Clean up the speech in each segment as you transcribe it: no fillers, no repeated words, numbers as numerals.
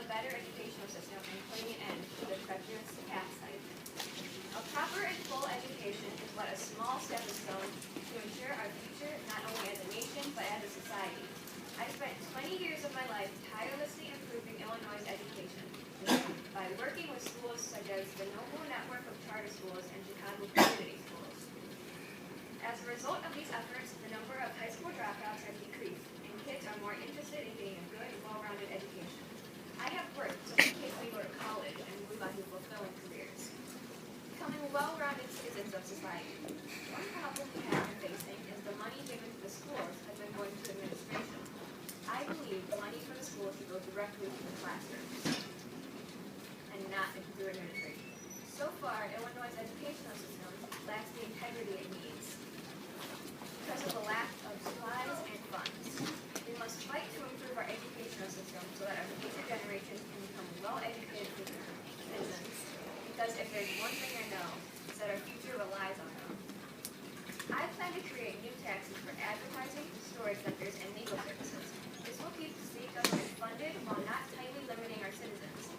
better educational system and putting an end to the treacherous tax hike. A proper and full education is but a small stepping stone to ensure our future not only as a nation but as a society. I spent 20 years of my life tirelessly improving Illinois' education by working with schools such as the Noble Network of Charter Schools and Chicago Community Schools. As a result of these efforts, the number of high school dropouts has decreased, and kids are more interested in getting a good, well-rounded education. I have worked so many kids may go to college and move on to fulfilling careers, becoming well-rounded citizens of society. One problem we have been facing is the money given to the schools has been going to administration. I believe the money for the schools should go directly to the classrooms and not through administration. So far, Illinois' educational system lacks the integrity it needs because of the lack of supplies and funds. We must fight to improve our educational system so that our future generations can become well-educated citizens, because if there's one thing I know, it's that our future relies on them. I plan to create new taxes for advertising, storage centers, and legal services. This will keep the state government funded while not tightly limiting our citizens.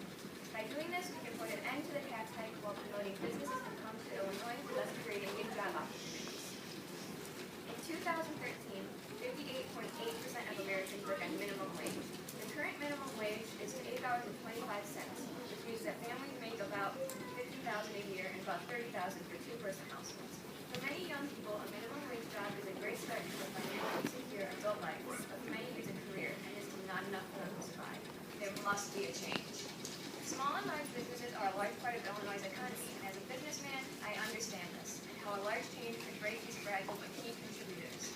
By doing this, we can put an end to the tax hike while promoting businesses to come to Illinois, thus creating new job opportunities. In 2013, 58.8% of Americans work at minimum wage. The current minimum wage is $8.25, which means that families make about $50,000 a year and about $30,000 for two-person households. For many young people, a minimum wage job is a great start to a financially secure adult life, but for many it's a career, and it's not enough for them to survive. There must be a change. Small and large businesses are a large part of Illinois' economy, and as a businessman, I understand this, and how a large change could break these fragile but key contributors.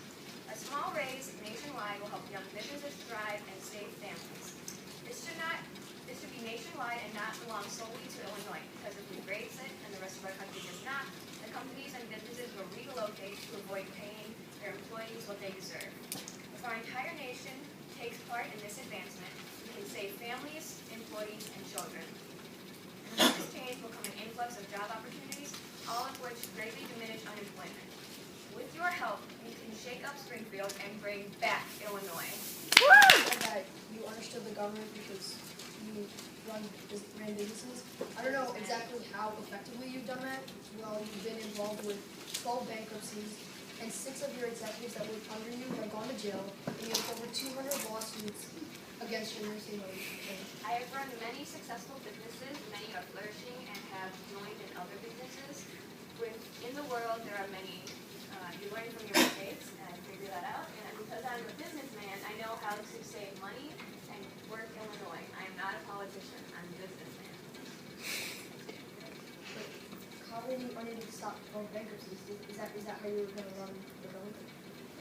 A small raise nationwide will help young businesses thrive and save families. This should be nationwide and not belong solely to Illinois, because if we raise it and the rest of our country does not, the companies and businesses will relocate to avoid paying their employees what they deserve. If our entire nation takes part in this advancement, we can save families, employees, and children. And with this change will come an influx of job opportunities, all of which greatly diminish unemployment. With your help, we can shake up Springfield and bring back Illinois. And that you understood the government because you ran businesses. I don't know exactly how effectively you've done that. Well, you've been involved with 12 bankruptcies, and 6 of your executives that worked under you have gone to jail, and you have over 200 lawsuits against your nursing home. I have run many successful businesses, many are flourishing and have joined in other businesses. In the world, there are many, you learn from your mistakes, and I figure that out. And because I'm a businessman, I know how to save money and work Illinois. I am not a politician, I'm a businessman. How were you unable to stop 12 bankruptcies? Is that how you were going to run the government?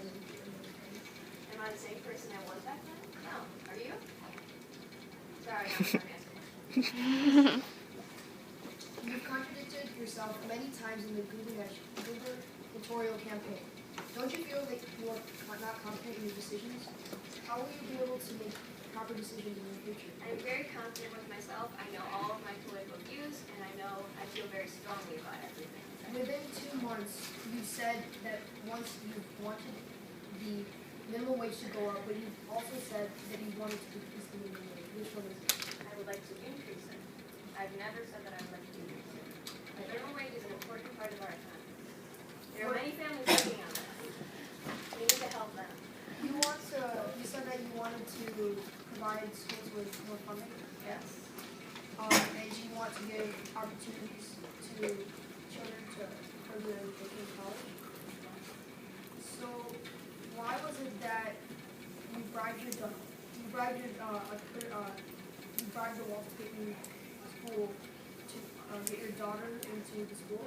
Am I the same person I was back then? No. Are you? Sorry, I'm not asking. You've contradicted yourself many times in the gubernatorial campaign. Don't you feel like you are not confident in your decisions? How will you be able to make proper decisions in the future? I'm very confident with myself. I know all of my political views, and I feel very strongly about everything. Within 2 months, you said that once you wanted the minimum wage to go up, but you also said that you wanted to decrease the minimum wage. Which one is it? I would like to increase it. I've never said that I would like to decrease it. The minimum wage is an important part of our economy. There are many families working on that. We need to help them. You said that you wanted to provide schools with more funding. Yes. And you want to give opportunities to children to further their education in college. So why was it that you bribed the Walter Payton school to get your daughter into the school,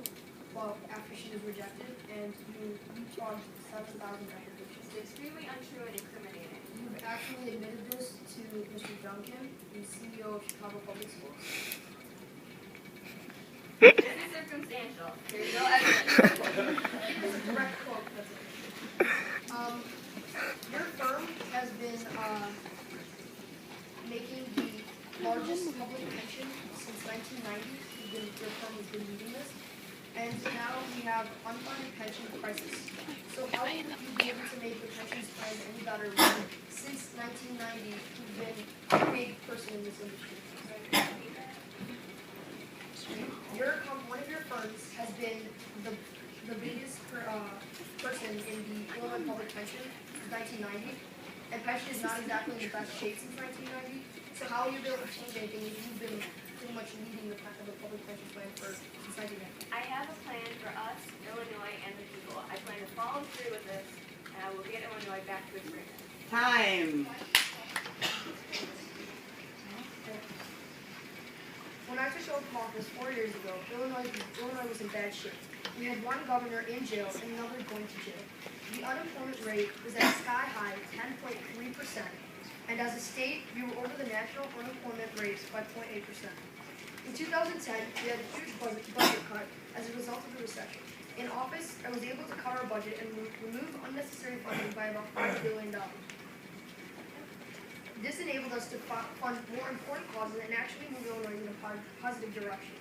well, after she was rejected, and you charged 7,000 applications? It's extremely untrue and incriminating. You've actually admitted this to Mr. Duncan, the CEO of Chicago Public Schools. This is circumstantial. There's no evidence. It's a direct quote. That's it. Your firm has been making the largest public pension since 1990. Your firm has been leading this. And now we have unfunded pension crisis. So how will you be able to make the pensions plan any better when, since 1990, you've been a big person in this industry? one of your firms has been the biggest person in the Illinois public pension since 1990, and pension is not exactly in the best shape since 1990. So how will you be able to change anything if you've been pretty much leading the public pension plan since 1990? I have a plan for us, Illinois, and the people. I plan to follow through with this, and I will get Illinois back to its greatness. Time. When I took over office 4 years ago, Illinois was in bad shape. We had one governor in jail and another going to jail. The unemployment rate was at a sky-high 10.3%, and as a state, we were over the national unemployment rate by 0.8%. In 2010, we had a huge budget cut as a result of the recession. In office, I was able to cut our budget and remove unnecessary funding by about $5 billion. This enabled us to fund more important causes and actually move Illinois in a positive direction.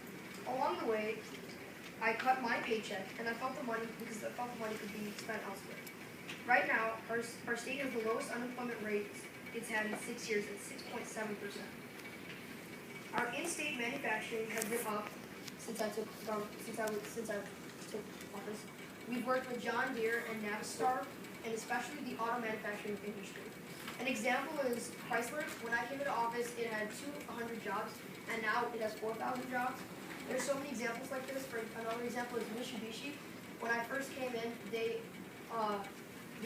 Along the way, I cut my paycheck, and I felt the money because I felt the money could be spent elsewhere. Right now, our state has the lowest unemployment rate it's had in 6 years at 6.7%. Our in-state manufacturing has been up since I took office. We've worked with John Deere and Navistar, and especially the auto manufacturing industry. An example is Chrysler. When I came into office, it had 200 jobs, and now it has 4,000 jobs. There's so many examples like this. For another example is Mitsubishi. When I first came in, they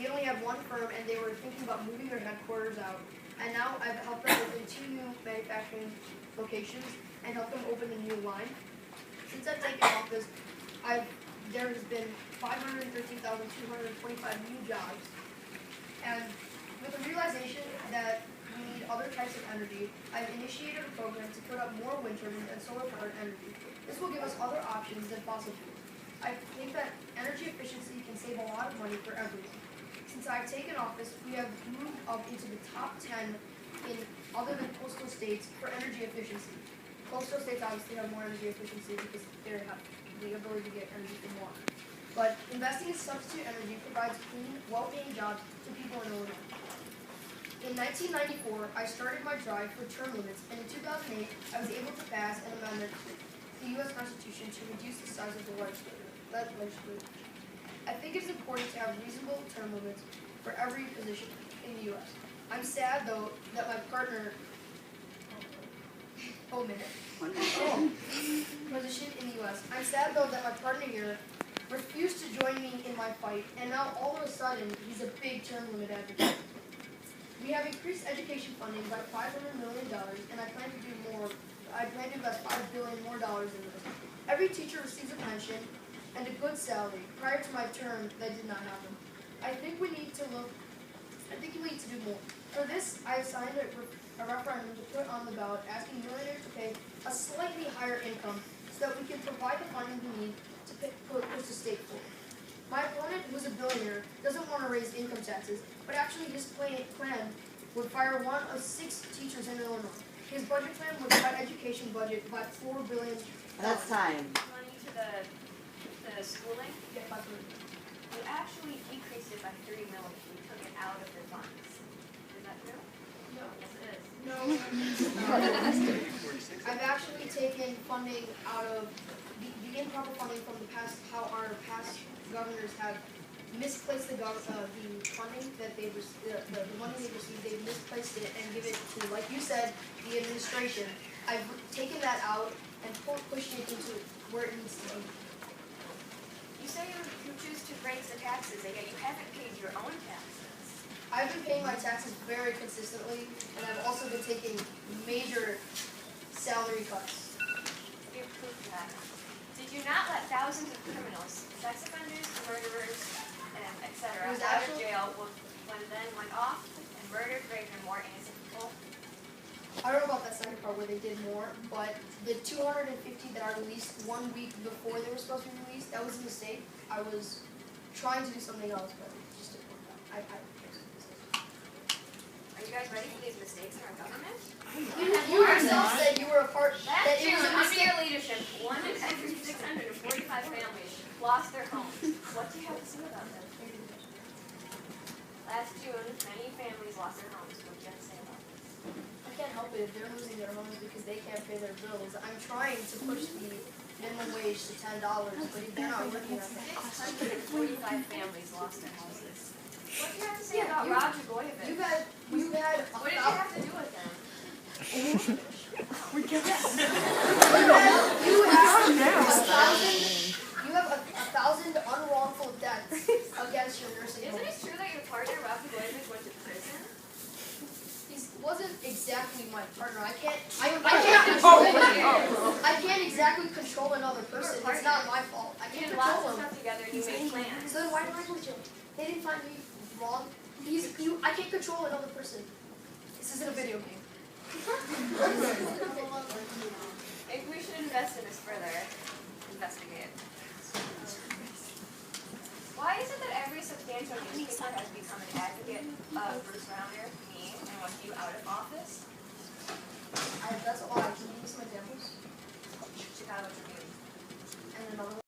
only had one firm, and they were thinking about moving their headquarters out. And now I've helped them open 2 new manufacturing locations and helped them open a new line. Since I've taken office, there has been 513,225 new jobs. And with the realization that we need other types of energy, I've initiated a program to put up more wind turbines and solar-powered energy. This will give us other options than fossil fuels. I think that energy efficiency can save a lot of money for everyone. Since I've taken office, we have moved up into the top 10 in other than coastal states for energy efficiency. Coastal states obviously have more energy efficiency because they have the ability to get energy from water. But investing in substitute energy provides clean, well-paying jobs to people in Illinois. In 1994, I started my drive for term limits, and in 2008, I was able to pass an amendment to the U.S. Constitution to reduce the size of the legislature. I think it's important to have reasonable term limits for every position in the U.S. I'm sad, though, that my partner position in the U.S. I'm sad, though, that my partner here refused to join me in my fight, and now all of a sudden, he's a big term limit advocate. We have increased education funding by $500 million, and I plan to do more. I plan to invest $5 billion more into this. Every teacher receives a pension and a good salary. Prior to my term, that did not happen. I think we need to do more. For this, I have signed a referendum to put on the ballot asking millionaires to pay a slightly higher income so that we can provide the funding we need to push the state forward. My opponent, who's a billionaire, doesn't want to raise income taxes, but actually his plan would fire 1 of 6 teachers in Illinois. His budget plan would cut education budget by $4 billion. That's time. Money to the schooling, Yeah, $5 billion. you actually decreased it by $30 million. We took it out of the funds. Is that true? No. Yes, it is. No. I've actually taken funding out of the improper funding from the past, how our past governors have misplaced the funding that the money they've received, they've misplaced it and give it to, like you said, the administration. I've taken that out and pushed it into where it needs to be. You say you choose to raise the taxes, and yet you haven't paid your own taxes. I've been paying my taxes very consistently, and I've also been taking major salary cuts. Give proof of that. Did you not let thousands of criminals, sex offenders, murderers, and etc. Was out of actually- jail when then went off and murdered, raped, and more innocent people? I don't know about that second part where they did more, but the 250 that I released 1 week before they were supposed to be released, that was a mistake. I was trying to do something else, but it just didn't work out. Are you guys ready for these mistakes in our government? You yourself said you were a part, that Last it June, was a under mistake. your leadership, 1 in every 645 families lost their homes. What do you have to say about that? Last June, many families lost their homes. What do you have to say about this? I can't help it if they're losing their homes because they can't pay their bills. I'm trying to push the minimum wage to $10, but you've been out working at that. 645 families lost their houses. What do you have to say Yeah, about you- Rob Dragojevic? You've had What did you have to do with him? you have a thousand unwrongful deaths against your nursing Isn't home. it true that your partner, Rob Dragojevic, went to prison? He wasn't exactly my partner. I can't control I can't exactly control another person. It's not my fault. I You can't did lots control of him. stuff together and you made plans. So then why did I go to jail? They didn't find me wrong. I can't control another person. This isn't a video game. Maybe we should invest in this further. Investigate. Why is it that every substantial newspaper has become an advocate of Bruce Rauner, me, and want you out of office? That's all. Can you give me some examples? Chicago Tribune. And another one.